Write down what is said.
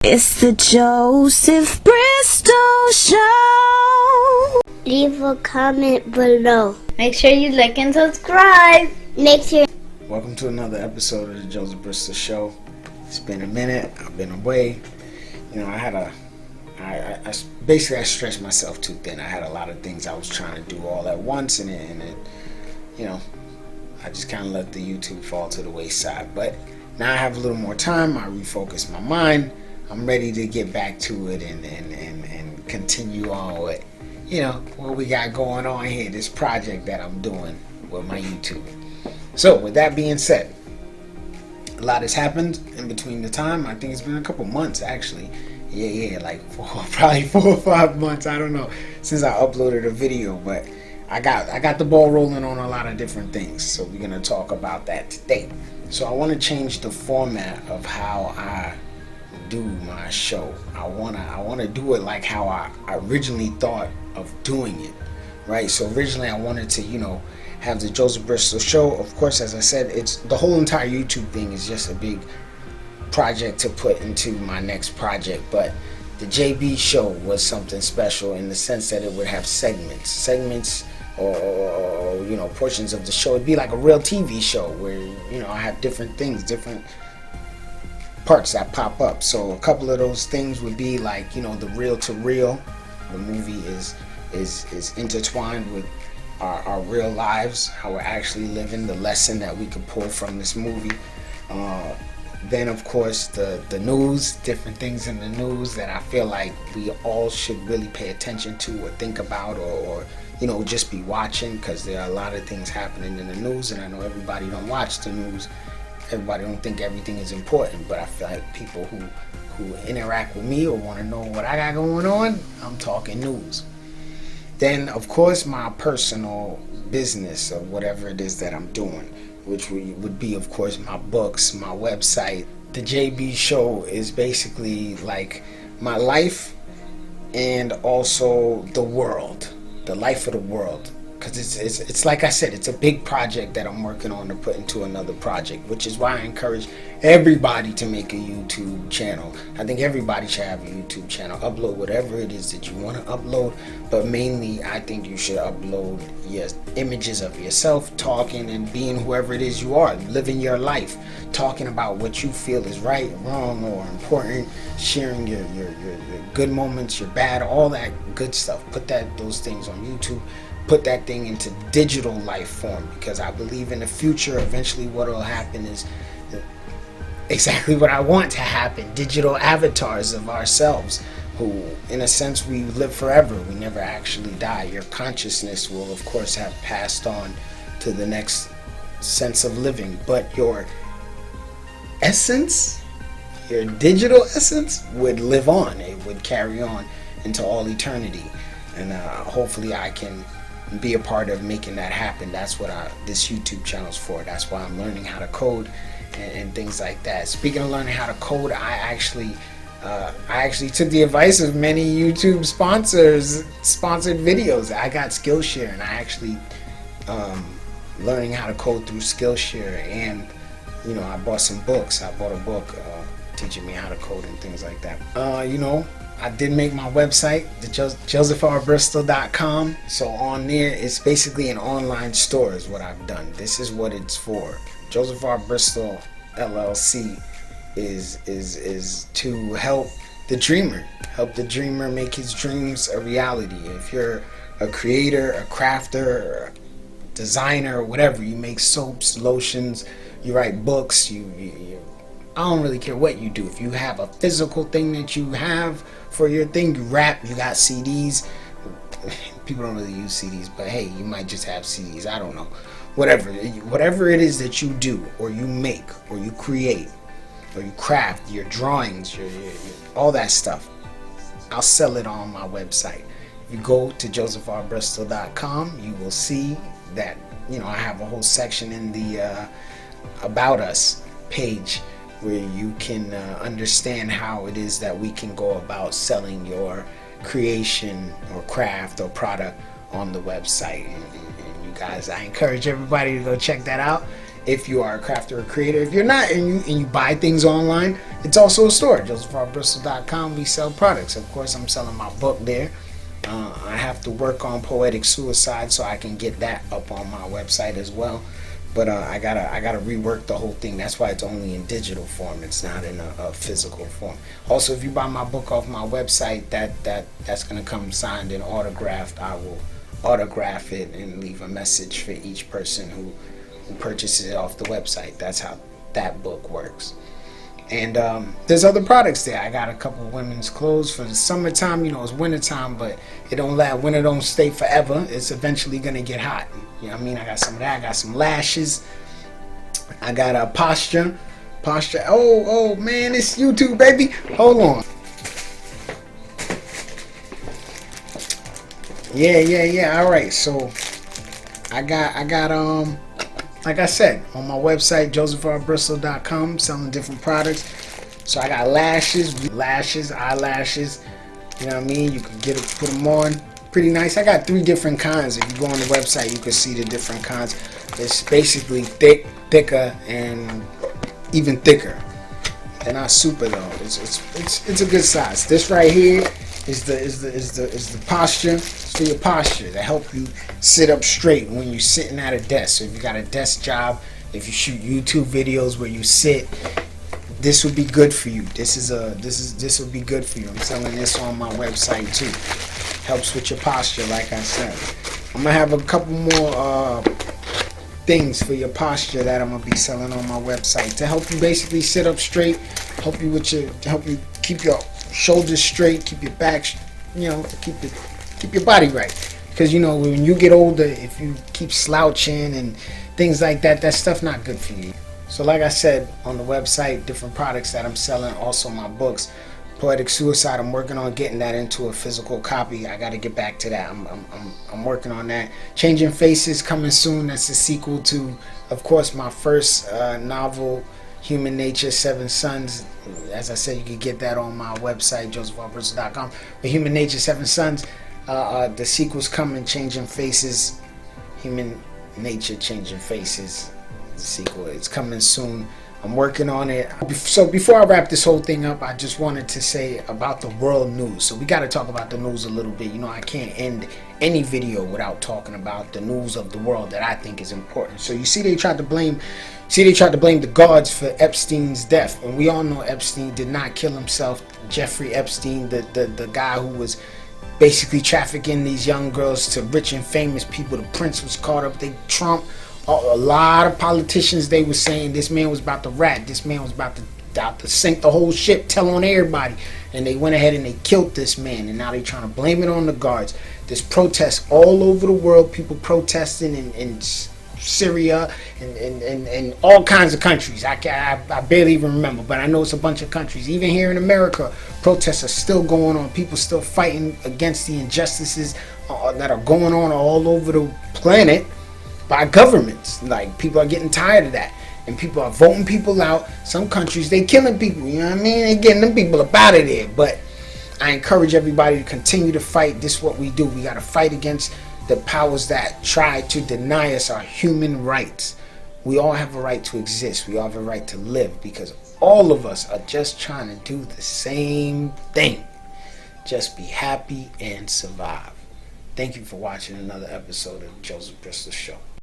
It's the Joseph Bristol Show. Leave a comment below. Make sure you like and subscribe. Make sure. Welcome to another episode of the Joseph Bristol Show. It's been a minute. I've been away. You know, I stretched myself too thin. I had a lot of things I was trying to do all at once, and it you know, I just kind of let the YouTube fall to the wayside. But now I have a little more time. I refocused my mind. I'm ready to get back to it and continue on with, you know, what we got going on here, this project that I'm doing with my YouTube. So with that being said, a lot has happened in between the time. I think it's been a couple months actually. Like probably 4 or 5 months, I don't know, since I uploaded a video, but I got the ball rolling on a lot of different things. So we're gonna talk about that today. So I want to change the format of how I do my show. I wanna do it like how I originally thought of doing it, right? So originally I wanted to, you know, have the Joseph Bristol Show. Of course, as I said, it's the whole entire YouTube thing is just a big project to put into my next project, but the JB Show was something special in the sense that it would have segments or you know, portions of the show. It'd be like a real TV show where, you know, I have different things, different parts that pop up. So a couple of those things would be like, you know, the reel to reel. The movie is intertwined with our real lives, how we're actually living, the lesson that we could pull from this movie. Then of course the news, different things in the news that I feel like we all should really pay attention to or think about or you know, just be watching, because there are a lot of things happening in the news, and I know everybody don't watch the news. Everybody don't think everything is important, but I feel like people who interact with me or want to know what I got going on, I'm talking news. Then of course my personal business of whatever it is that I'm doing, which would be of course my books, my website. The JB Show is basically like my life and also the world, the life of the world. Because it's like I said, it's a big project that I'm working on to put into another project, which is why I encourage everybody to make a YouTube channel. I think everybody should have a YouTube channel. Upload whatever it is that you want to upload, but mainly I think you should upload your images of yourself talking and being whoever it is you are, living your life, talking about what you feel is right, wrong, or important, sharing your good moments, your bad, all that good stuff. Put those things on YouTube. Put that thing into digital life form, because I believe in the future eventually what will happen is exactly what I want to happen. Digital avatars of ourselves who in a sense we live forever. We never actually die. Your consciousness will of course have passed on to the next sense of living, but your essence, your digital essence would live on. It would carry on into all eternity, and hopefully I can be a part of making that happen. That's what this YouTube channel is for. That's why I'm learning how to code and things like that. Speaking of learning how to code, I actually took the advice of many YouTube sponsored videos. I got Skillshare, and I actually learning how to code through Skillshare, and you know, I bought some books. I bought a book teaching me how to code and things like that. You know, I did make my website, josephbristol.com. So on there, it's basically an online store is what I've done. This is what it's for. Joseph R. Bristol LLC is to help the dreamer make his dreams a reality. If you're a creator, a crafter, a designer, whatever, you make soaps, lotions, you write books, I don't really care what you do. If you have a physical thing that you have for your thing, you rap, you got CDs. People don't really use CDs, but hey, you might just have CDs. I don't know. Whatever it is that you do, or you make, or you create, or you craft, your drawings, your all that stuff, I'll sell it on my website. You go to josephbristol.com, you will see that, you know, I have a whole section in the About Us page where you can understand how it is that we can go about selling your creation or craft or product on the website. And you guys, I encourage everybody to go check that out. if you are a crafter or creator. If you're not and you buy things online, it's also a store, josephbristol.com. We sell products. Of course, I'm selling my book there. I have to work on poetic suicide so I can get that up on my website as well. But I gotta rework the whole thing. That's why it's only in digital form. It's not in a physical form. Also, if you buy my book off my website, that's gonna come signed and autographed. I will autograph it and leave a message for each person who purchases it off the website. That's how that book works. And there's other products there. I got a couple of women's clothes for the summertime. You know, it's wintertime, but it don't last. Winter don't stay forever. It's eventually gonna get hot. You know what I mean? I got some of that. I got some lashes. I got a posture. Oh man, it's YouTube, baby. Hold on. Yeah. All right. So I got like I said, on my website, josephbristol.com, selling different products. So I got lashes, eyelashes. You know what I mean? You can put them on. Pretty nice. I got 3 different kinds. If you go on the website, you can see the different kinds. It's basically thick, thicker, and even thicker. They're not super though. It's a good size. This right here is the posture. It's for your posture to help you sit up straight when you're sitting at a desk. So if you got a desk job, if you shoot YouTube videos where you sit, this would be good for you. This would be good for you. I'm selling this on my website too. Helps with your posture, like I said. I'm gonna have a couple more things for your posture that I'm gonna be selling on my website to help you basically sit up straight, help you keep your shoulders straight, keep your back, keep your body right. Because you know when you get older, if you keep slouching and things like that, that stuff not good for you. So like I said, on the website, different products that I'm selling, also my books. Poetic Suicide, I'm working on getting that into a physical copy. I got to get back to that. I'm working on that. Changing Faces coming soon. That's a sequel to, of course, my first novel, Human Nature, 7 Sons. As I said, you can get that on my website, josephbristol.com. But Human Nature, 7 Sons, the sequel's coming, Changing Faces, Human Nature, Changing Faces. The sequel, it's coming soon. I'm working on it. So before I wrap this whole thing up, I just wanted to say about the world news. So we got to talk about the news a little bit. You know, I can't end any video without talking about the news of the world that I think is important. So you see, they tried to blame the guards for Epstein's death, and we all know Epstein did not kill himself. Jeffrey Epstein, the guy who was basically trafficking these young girls to rich and famous people. The prince was caught up. Trump. A lot of politicians, they were saying this man was about to rat, this man was about to sink the whole ship, tell on everybody, and they went ahead and they killed this man, and now they're trying to blame it on the guards. There's protests all over the world, people protesting in Syria and all kinds of countries. I barely even remember, but I know it's a bunch of countries. Even here in America, protests are still going on. People still fighting against the injustices that are going on all over the planet by governments. Like, people are getting tired of that, and people are voting people out. Some countries, they killing people, you know what I mean? They getting them people up out of there. But I encourage everybody to continue to fight. This is what we do. We got to fight against the powers that try to deny us our human rights. We all have a right to exist. We all have a right to live, because all of us are just trying to do the same thing. Just be happy and survive. Thank you for watching another episode of Joseph Bristol Show.